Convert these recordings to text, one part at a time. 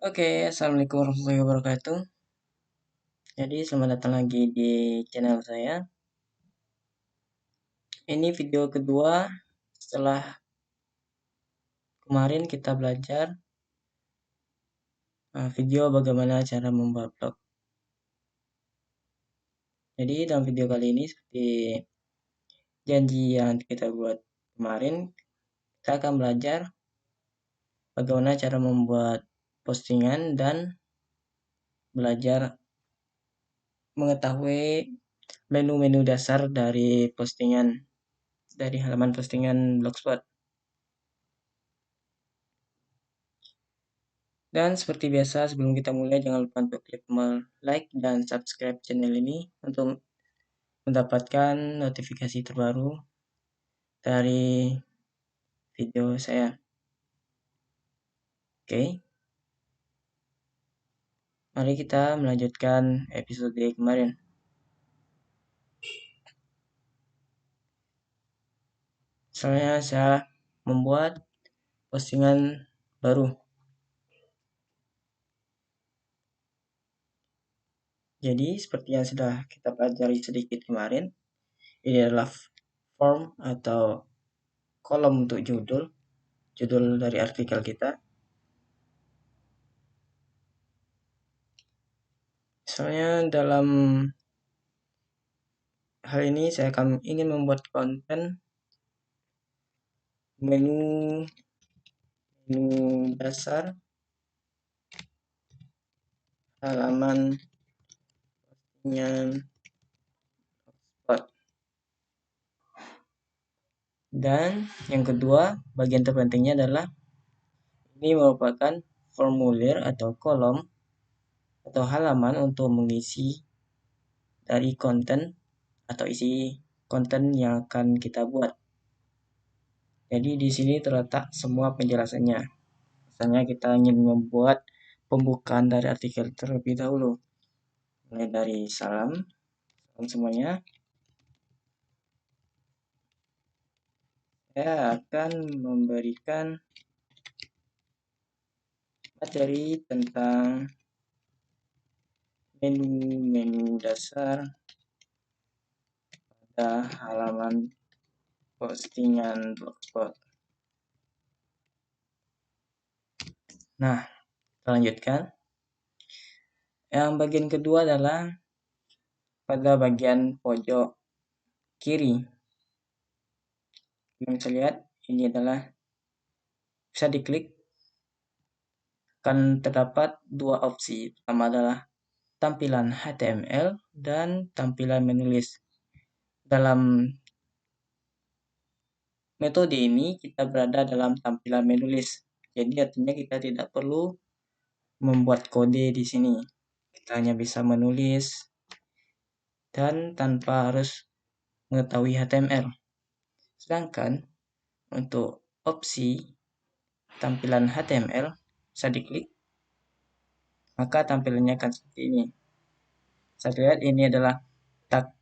Oke, assalamualaikum warahmatullahi wabarakatuh. Jadi, selamat datang lagi di channel saya. Ini video kedua setelah kemarin kita belajar video bagaimana cara membuat blog. Jadi, dalam video kali ini seperti janji yang kita buat kemarin, kita akan belajar bagaimana cara membuat postingan dan belajar mengetahui menu-menu dasar dari postingan, dari halaman postingan Blogspot. Dan seperti biasa, sebelum kita mulai, jangan lupa untuk klik tombol like dan subscribe channel ini untuk mendapatkan notifikasi terbaru dari video saya. Oke, mari kita melanjutkan episode kemarin. Misalnya saya membuat postingan baru. Jadi seperti yang sudah kita pelajari sedikit kemarin, ini adalah form atau kolom untuk judul dari artikel kita. Misalnya dalam hal ini saya ingin membuat konten menu dasar halaman postingan Blogspot. Dan yang kedua, bagian terpentingnya adalah ini merupakan formulir atau kolom atau halaman untuk mengisi dari konten atau isi konten yang akan kita buat. Jadi di sini terletak semua penjelasannya. Misalnya kita ingin membuat pembukaan dari artikel terlebih dahulu. Mulai dari salam semuanya. Saya akan memberikan materi tentang menu dasar pada halaman postingan Blogspot. Nah, kita lanjutkan. Yang bagian kedua adalah pada bagian pojok kiri. Yang bisa lihat, ini adalah bisa diklik. Akan terdapat dua opsi. Pertama adalah tampilan HTML dan tampilan menulis. Dalam metode ini kita berada dalam tampilan menulis. Jadi artinya kita tidak perlu membuat kode di sini. Kita hanya bisa menulis dan tanpa harus mengetahui HTML. Sedangkan untuk opsi tampilan HTML bisa diklik, maka tampilannya akan seperti ini. Saya lihat ini adalah tag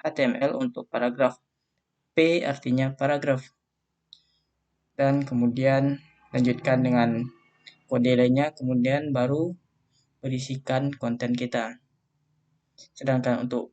HTML untuk paragraf. P artinya paragraf. Dan kemudian lanjutkan dengan kode lainnya, kemudian baru berisikan konten kita. Sedangkan untuk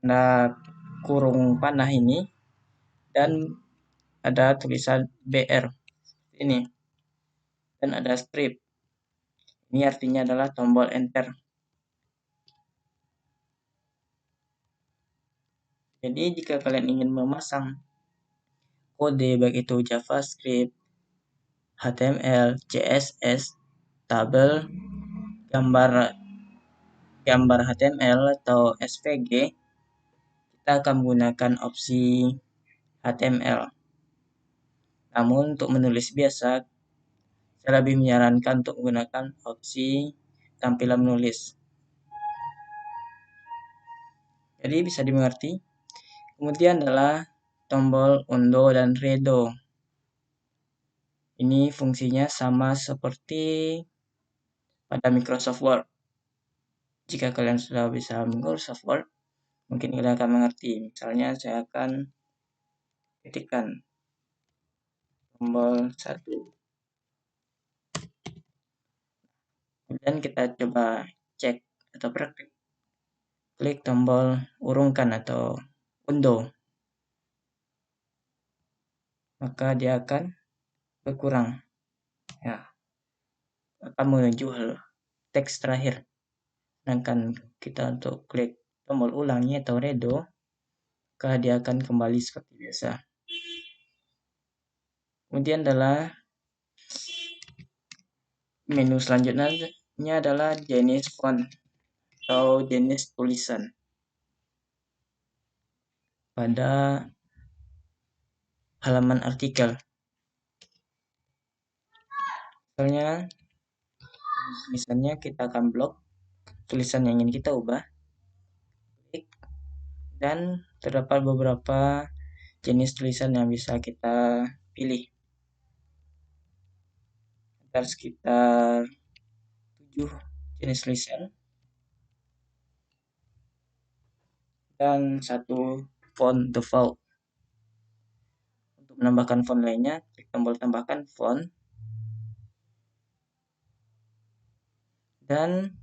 tanda kurung panah ini dan ada tulisan BR ini dan ada strip. Ini artinya adalah tombol enter. Jadi jika kalian ingin memasang kode baik itu JavaScript, HTML, CSS, tabel, gambar HTML atau SVG, kita akan menggunakan opsi HTML. Namun untuk menulis biasa, saya lebih menyarankan untuk menggunakan opsi tampilan menulis. Jadi bisa dimengerti. Kemudian adalah tombol undo dan redo. Ini fungsinya sama seperti pada Microsoft Word. Jika kalian sudah bisa Microsoft Word, mungkin kalian akan mengerti. Misalnya saya akan ketikkan tombol 1. Kemudian kita coba cek atau praktik. Klik tombol urungkan atau undo. Maka dia akan berkurang. Ya, akan menuju teks terakhir. Sedangkan kita untuk klik tombol ulangi atau redo, maka dia akan kembali seperti biasa. Kemudian adalah menu selanjutnya adalah jenis font atau jenis tulisan. Pada halaman artikel. Misalnya kita akan blok tulisan yang ingin kita ubah. Klik, dan terdapat beberapa jenis tulisan yang bisa kita pilih. Ada sekitar 7 jenis tulisan dan 1 font default. Untuk menambahkan font lainnya, klik tombol tambahkan font dan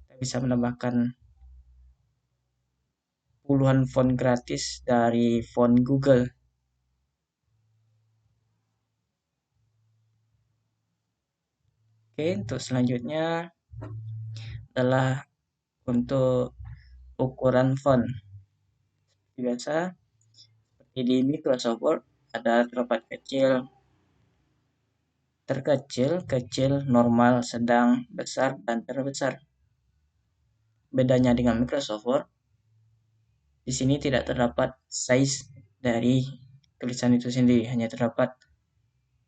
kita bisa menambahkan puluhan font gratis dari font Google. Oke, untuk selanjutnya adalah untuk ukuran font. Biasa seperti di Microsoft Word ada terdapat kecil, terkecil, kecil, normal, sedang, besar, dan terbesar. Bedanya dengan Microsoft Word, di sini tidak terdapat size dari tulisan itu sendiri, hanya terdapat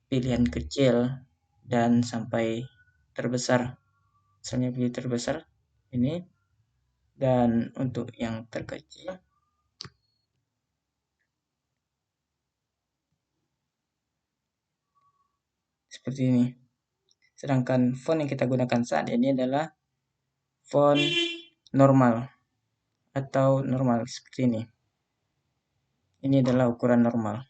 pilihan kecil dan sampai terbesar. Misalnya pilih terbesar ini, dan untuk yang terkecil seperti ini. Sedangkan font yang kita gunakan saat ini adalah font normal atau normal seperti ini. Ini adalah ukuran normal.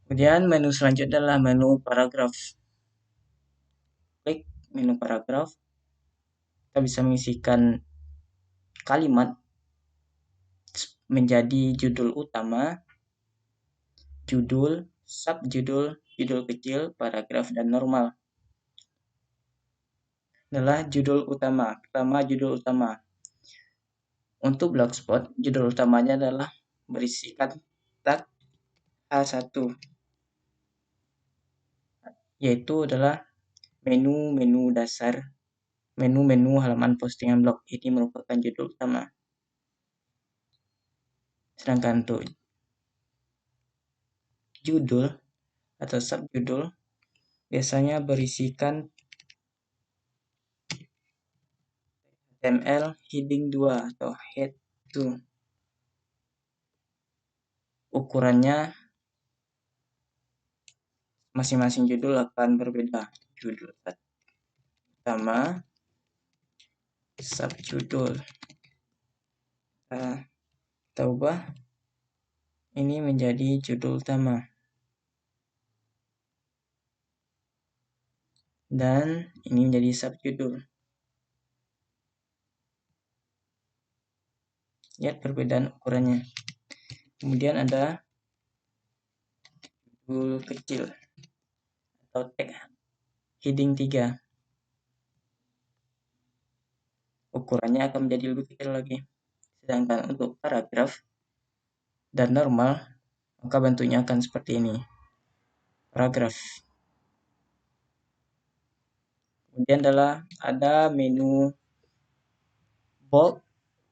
Kemudian menu selanjutnya adalah menu paragraf. Klik menu paragraf. Kita bisa mengisikan kalimat menjadi judul utama, judul, subjudul, judul kecil, paragraf, dan normal. Adalah judul utama. Pertama, judul utama. Untuk Blogspot, judul utamanya adalah berisikan tag H1, yaitu adalah menu-menu dasar, menu-menu halaman postingan blog. Ini merupakan judul utama. Sedangkan untuk judul atau subjudul biasanya berisikan HTML heading 2 atau head 2. Ukurannya masing-masing judul akan berbeda. Judul pertama, subjudul. Kita ubah ini menjadi judul utama. Dan ini menjadi subjudul. Lihat perbedaan ukurannya. Kemudian ada judul kecil atau tag heading 3. Ukurannya akan menjadi lebih kecil lagi. Sedangkan untuk paragraf dan normal, maka bentuknya akan seperti ini. Paragraf. Kemudian adalah ada menu bold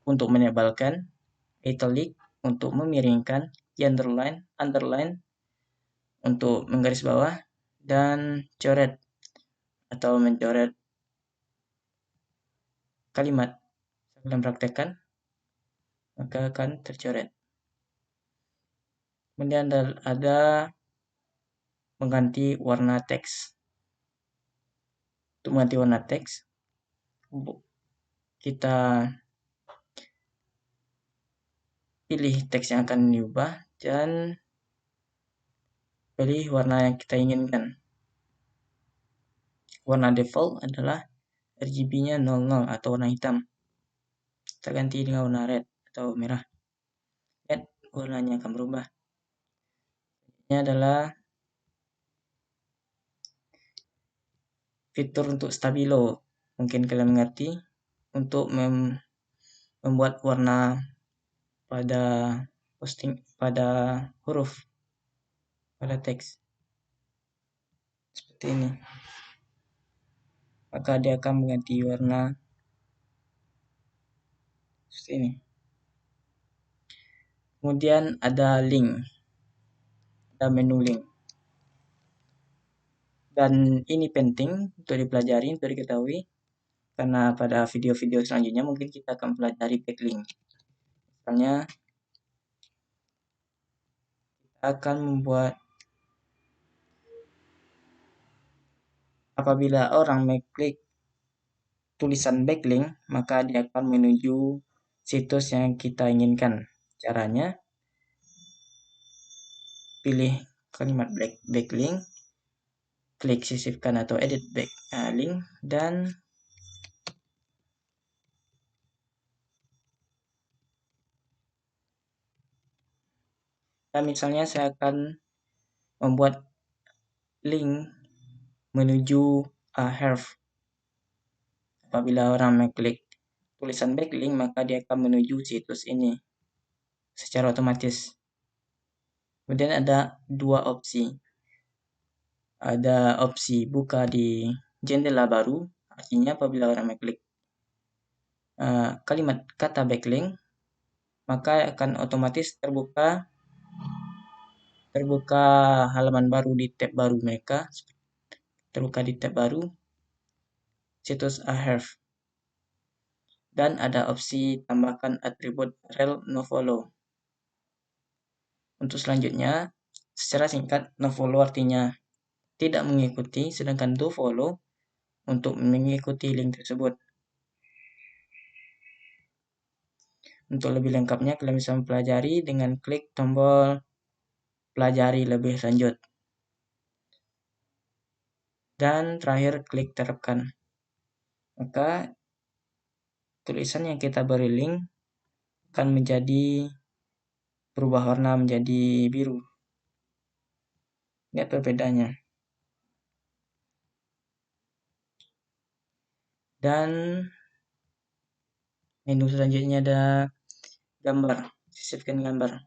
untuk menebalkan, italic untuk memiringkan, underline untuk menggaris bawah, dan coret atau mencoret kalimat. Sebelum praktekkan, maka akan tercoret. Kemudian ada mengganti warna teks. Untuk mengganti warna teks, kita pilih teks yang akan diubah dan pilih warna yang kita inginkan. Warna default adalah RGB-nya 00 atau warna hitam. Kita ganti dengan warna red atau merah. Lihat, warnanya akan berubah. Ini adalah fitur untuk stabilo. Mungkin kalian mengerti, untuk membuat warna pada pada huruf, pada teks. Seperti ini. Maka dia akan mengganti warna seperti ini. Kemudian ada link, ada menu link. Dan ini penting untuk dipelajari, untuk diketahui, karena pada video-video selanjutnya mungkin kita akan pelajari backlink. Misalnya, kita akan membuat, apabila orang mengklik tulisan backlink, maka dia akan menuju situs yang kita inginkan. Caranya, pilih kalimat backlink, klik sisipkan atau edit backlink, dan misalnya saya akan membuat link menuju Ahrefs. Apabila orang mengklik tulisan backlink, maka dia akan menuju situs ini secara otomatis. Kemudian ada dua opsi. Ada opsi buka di jendela baru, artinya apabila orang mengklik kalimat kata backlink, maka akan otomatis terbuka halaman baru di tab baru mereka, terbuka di tab baru situs Ahrefs. Dan ada opsi tambahkan atribut rel nofollow. Untuk selanjutnya, secara singkat, nofollow artinya tidak mengikuti, sedangkan dofollow untuk mengikuti link tersebut. Untuk lebih lengkapnya, kalian bisa mempelajari dengan klik tombol pelajari lebih lanjut. Dan terakhir, klik terapkan. Maka tulisan yang kita beri link akan berubah warna menjadi biru. Lihat perbedaannya. Dan menu selanjutnya ada gambar, sisipkan gambar.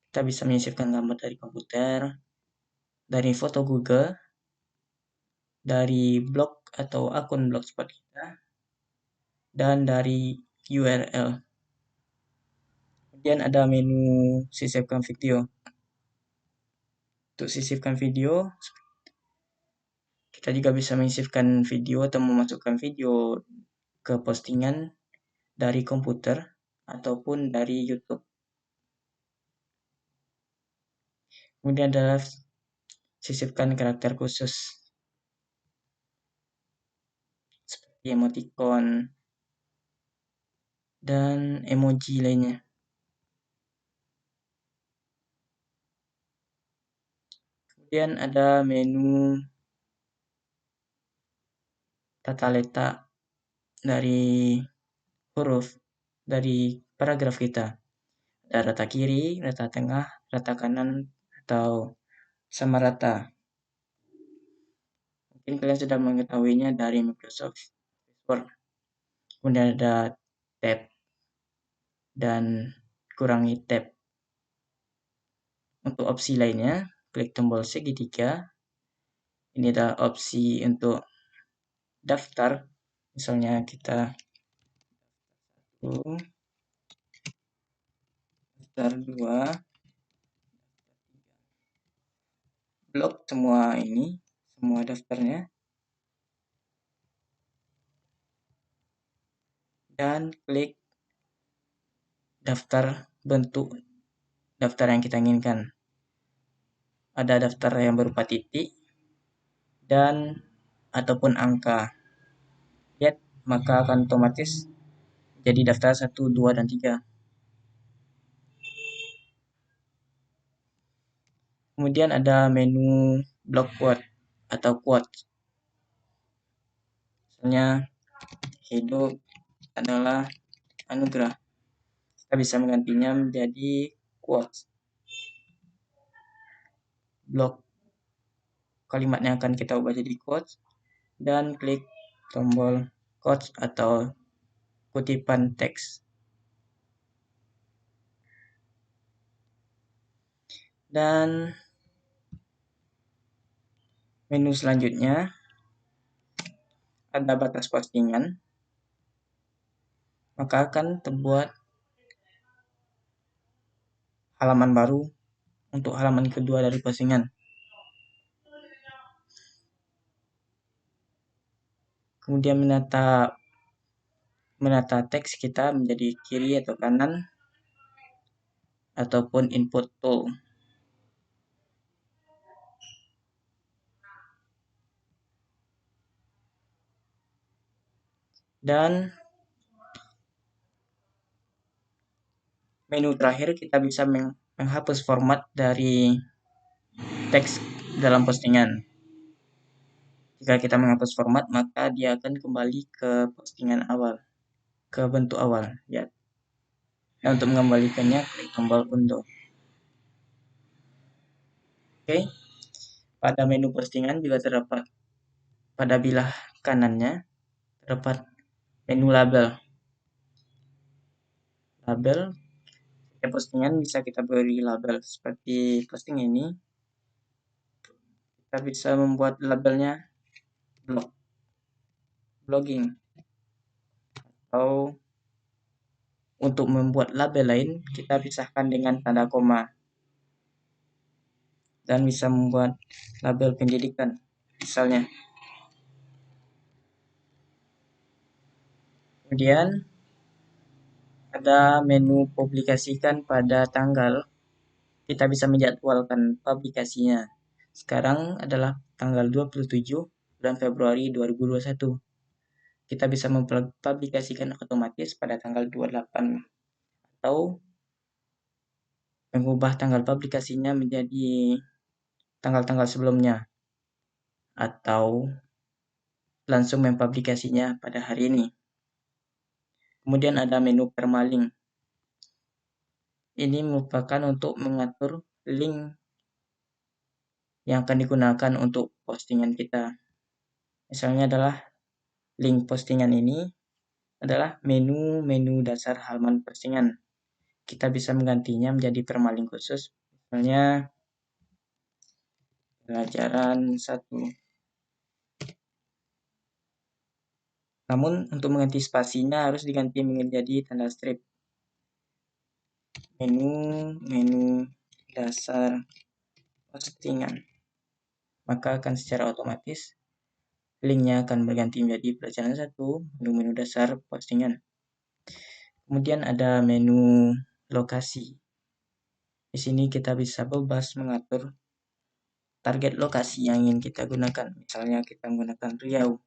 Kita bisa menyisipkan gambar dari komputer, dari foto Google, dari blog atau akun blogspot kita, dan dari URL. Kemudian ada menu sisipkan video. Untuk sisipkan video, kita juga bisa menyisipkan video atau memasukkan video ke postingan dari komputer ataupun dari YouTube. Kemudian adalah sisipkan karakter khusus seperti emoticon dan emoji lainnya. Kemudian ada menu tata letak dari huruf dari paragraf kita. Ada rata kiri, rata tengah, rata kanan, atau sama rata. Mungkin kalian sudah mengetahuinya dari Microsoft Word. Kemudian ada tab dan kurangi tab. Untuk opsi lainnya, klik tombol segitiga. Ini adalah opsi untuk daftar. Misalnya kita daftar 2, blok semua daftarnya, dan klik daftar bentuk daftar yang kita inginkan. Ada daftar yang berupa titik dan ataupun angka. Lihat, maka akan otomatis jadi daftar 1, 2, dan 3. Kemudian ada menu block quote atau quote. Misalnya, hidup adalah anugerah. Kita bisa menggantinya menjadi quotes. Blok kalimatnya akan kita ubah jadi quotes dan klik tombol quotes atau kutipan teks. Dan menu selanjutnya ada batas postingan, maka akan terbuat halaman baru untuk halaman kedua dari postingan. Kemudian menata teks kita menjadi kiri atau kanan ataupun input tool. Dan menu terakhir kita bisa menghapus format dari teks dalam postingan. Jika kita menghapus format, maka dia akan kembali ke postingan awal, ke bentuk awal. Ya. Dan untuk mengembalikannya, klik tombol undo. Oke. Pada menu postingan juga terdapat pada bilah kanannya terdapat menu label. Label setiap postingan bisa kita beri label seperti posting ini. Kita bisa membuat labelnya blogging, atau untuk membuat label lain kita pisahkan dengan tanda koma dan bisa membuat label pendidikan misalnya. Kemudian ada menu publikasikan pada tanggal. Kita bisa menjadwalkan publikasinya. Sekarang adalah tanggal 27 bulan Februari 2021. Kita bisa mempublikasikan otomatis pada tanggal 28 atau mengubah tanggal publikasinya menjadi tanggal-tanggal sebelumnya atau langsung mempublikasinya pada hari ini. Kemudian ada menu permalink. Ini merupakan untuk mengatur link yang akan digunakan untuk postingan kita. Misalnya adalah link postingan ini adalah menu dasar halaman postingan. Kita bisa menggantinya menjadi permalink khusus. Misalnya pelajaran 1. Namun untuk mengganti spasinya harus diganti menjadi tanda strip. Menu dasar postingan. Maka akan secara otomatis linknya akan berganti menjadi pelajaran 1, menu dasar postingan. Kemudian ada menu lokasi. Di sini kita bisa bebas mengatur target lokasi yang ingin kita gunakan. Misalnya kita menggunakan Riau.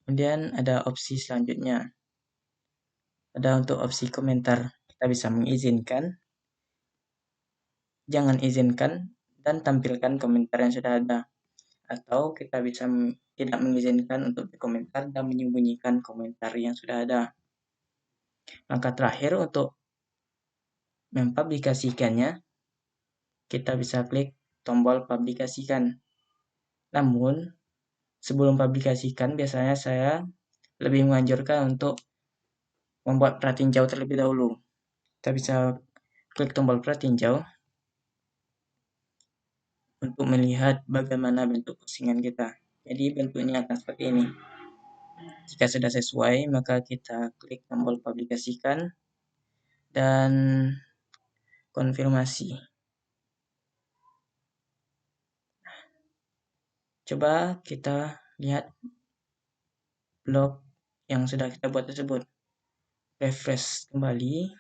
Kemudian ada opsi selanjutnya. Ada untuk opsi komentar. Kita bisa mengizinkan, jangan izinkan, dan tampilkan komentar yang sudah ada. Atau kita bisa tidak mengizinkan untuk berkomentar dan menyembunyikan komentar yang sudah ada. Langkah terakhir untuk mempublikasikannya, kita bisa klik tombol publikasikan. Namun, sebelum publikasikan, biasanya saya lebih menganjurkan untuk membuat pratinjau terlebih dahulu. Kita bisa klik tombol pratinjau untuk melihat bagaimana bentuk postingan kita. Jadi bentuknya akan seperti ini. Jika sudah sesuai, maka kita klik tombol publikasikan dan konfirmasi. Coba kita lihat blog yang sudah kita buat tersebut. Refresh kembali.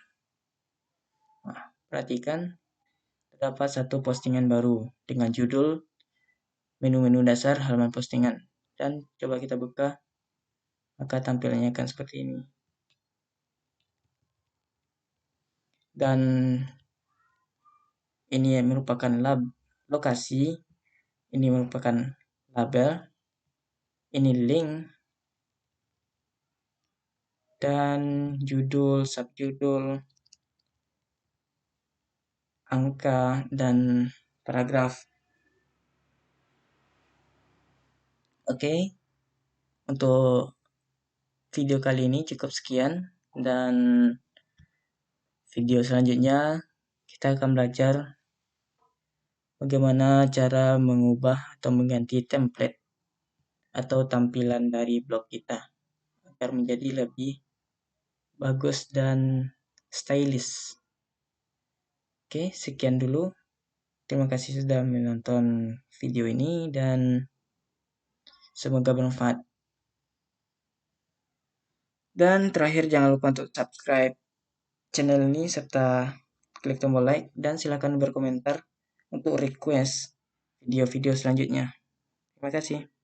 Nah, perhatikan terdapat satu postingan baru dengan judul menu-menu dasar halaman postingan. Dan coba kita buka, maka tampilannya akan seperti ini. Dan ini merupakan lokasi Ini merupakan label, ini link, dan judul, subjudul, angka, dan paragraf. Oke, untuk video kali ini cukup sekian, dan video selanjutnya kita akan belajar bagaimana cara mengubah atau mengganti template atau tampilan dari blog kita agar menjadi lebih bagus dan stylish. Oke, sekian dulu. Terima kasih sudah menonton video ini dan semoga bermanfaat. Dan terakhir, jangan lupa untuk subscribe channel ini serta klik tombol like, dan silakan berkomentar untuk request video-video selanjutnya. Terima kasih.